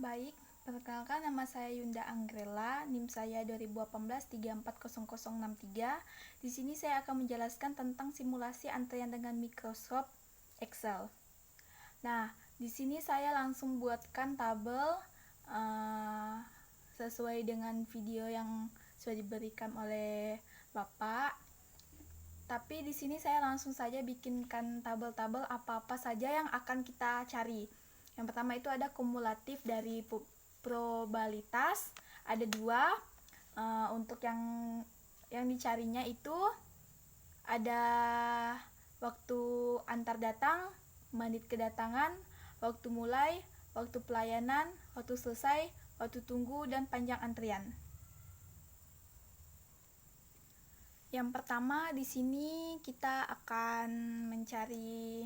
Baik, perkenalkan nama saya Yunda Anggrela, NIM saya 2018 340063. Di sini saya akan menjelaskan tentang simulasi antrian dengan Microsoft Excel. Nah, di sini saya langsung buatkan tabel sesuai dengan video yang sudah diberikan oleh Bapak. Tapi di sini saya langsung saja bikinkan tabel-tabel apa-apa saja yang akan kita cari. Yang pertama itu ada kumulatif dari probabilitas, ada dua. Untuk yang dicarinya itu ada waktu antar datang, menit kedatangan, waktu mulai, waktu pelayanan, waktu selesai, waktu tunggu, dan panjang antrian. Yang pertama di sini kita akan mencari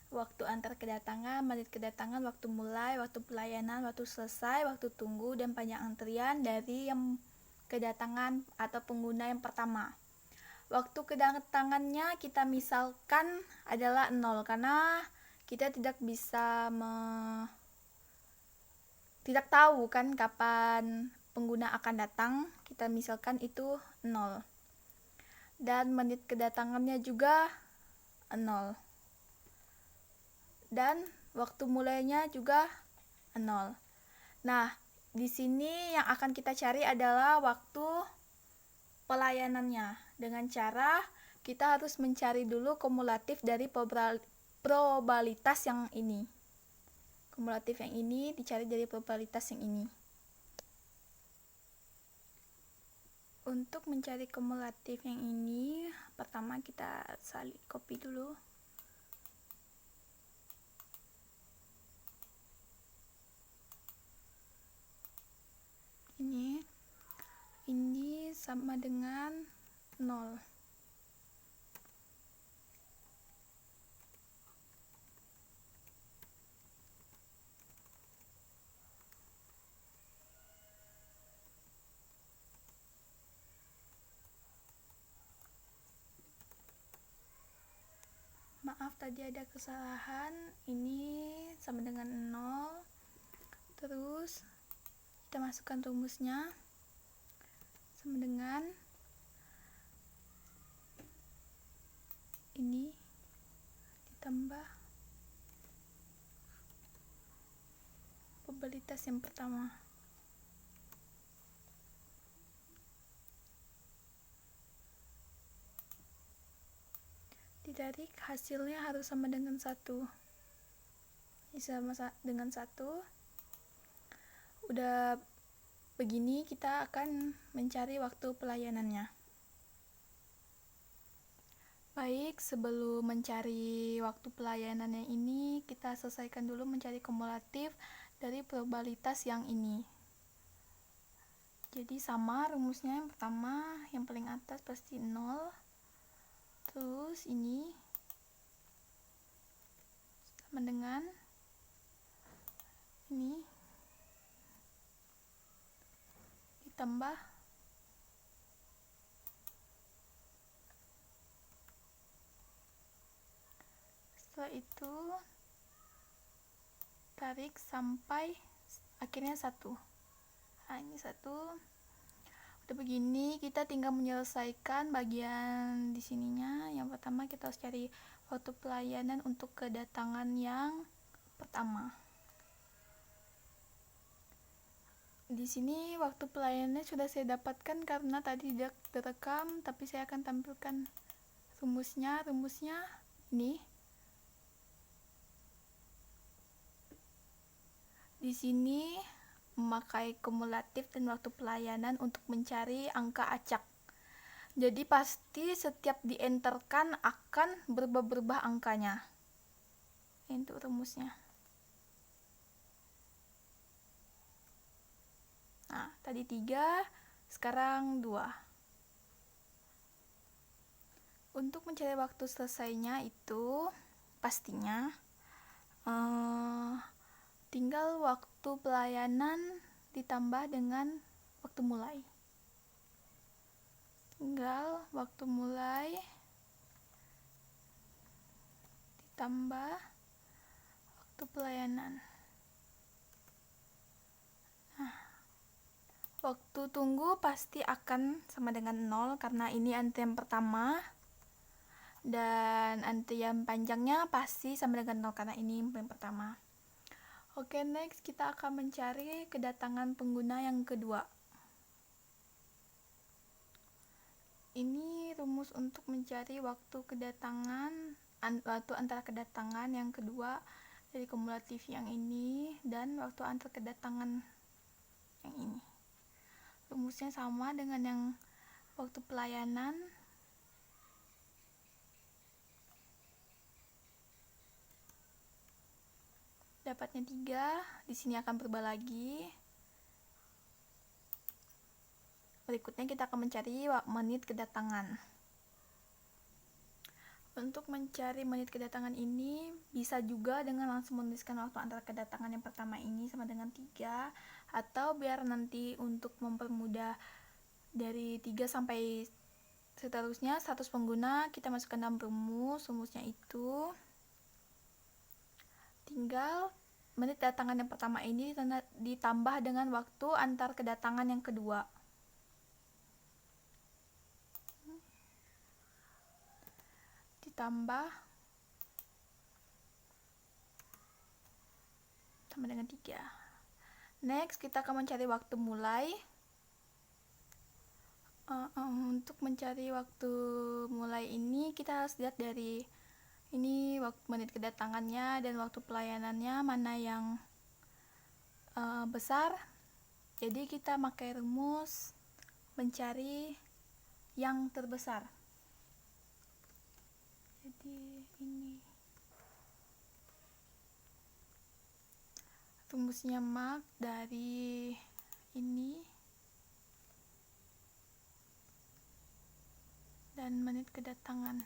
waktu antar kedatangan, menit kedatangan, waktu mulai, waktu pelayanan, waktu selesai, waktu tunggu, dan panjang antrian dari yang kedatangan atau pengguna yang pertama. Waktu kedatangannya kita misalkan adalah 0 karena kita tidak bisa tidak tahu kan kapan pengguna akan datang. Kita misalkan itu 0. Dan menit kedatangannya juga 0. Dan waktu mulainya juga 0. Nah, di sini yang akan kita cari adalah waktu pelayanannya. Dengan cara kita harus mencari dulu kumulatif dari probabilitas yang ini. Kumulatif yang ini dicari dari probabilitas yang ini. Untuk mencari kumulatif yang ini, pertama kita salin copy dulu. Ini sama dengan 0. Maaf tadi ada kesalahan. Ini sama dengan 0. Terus kita masukkan rumusnya sama dengan ini ditambah probabilitas yang pertama. Ditarik, hasilnya harus sama dengan 1. Sama dengan 1. Udah begini kita akan mencari waktu pelayanannya. Baik, sebelum mencari waktu pelayanannya ini, kita selesaikan dulu mencari kumulatif dari probabilitas yang ini. Jadi sama rumusnya, yang pertama yang paling atas pasti 0. Terus ini sama dengan ini ditambah setelah itu tarik sampai akhirnya 1. Nah, ini 1. Udah begini kita tinggal menyelesaikan bagian di sininya. Yang pertama kita harus cari waktu pelayanan untuk kedatangan yang pertama. Di sini waktu pelayanannya sudah saya dapatkan karena tadi tidak terekam, tapi saya akan tampilkan rumusnya. Rumusnya ini. Di sini memakai kumulatif dan waktu pelayanan untuk mencari angka acak. Jadi pasti setiap dienterkan akan berubah-ubah angkanya. Itu rumusnya. Nah, tadi 3, sekarang 2. Untuk mencari waktu selesainya itu pastinya tinggal waktu pelayanan ditambah dengan waktu mulai. Tinggal waktu mulai ditambah waktu pelayanan. Waktu tunggu pasti akan sama dengan 0 karena ini antrian pertama, dan antrian panjangnya pasti sama dengan 0 karena ini yang pertama. Oke, next kita akan mencari kedatangan pengguna yang kedua. Ini rumus untuk mencari waktu antara kedatangan yang kedua dari kumulatif yang ini dan waktu antar kedatangan yang ini. Rumusnya sama dengan yang waktu pelayanan. Dapatnya 3, di sini akan berubah lagi. Berikutnya kita akan mencari menit kedatangan. Untuk mencari menit kedatangan ini bisa juga dengan langsung menuliskan waktu antara kedatangan yang pertama ini sama dengan 3, atau biar nanti untuk mempermudah dari 3 sampai seterusnya 100 pengguna kita masukkan dalam rumusnya itu tinggal menit kedatangan yang pertama ini ditambah dengan waktu antar kedatangan yang kedua. Ditambah sama dengan 3. Next kita akan mencari waktu mulai. Untuk mencari waktu mulai ini kita harus lihat dari ini waktu menit kedatangannya dan waktu pelayanannya mana yang besar. Jadi kita pakai rumus mencari yang terbesar. Jadi ini rumusnya mak dari ini dan menit kedatangan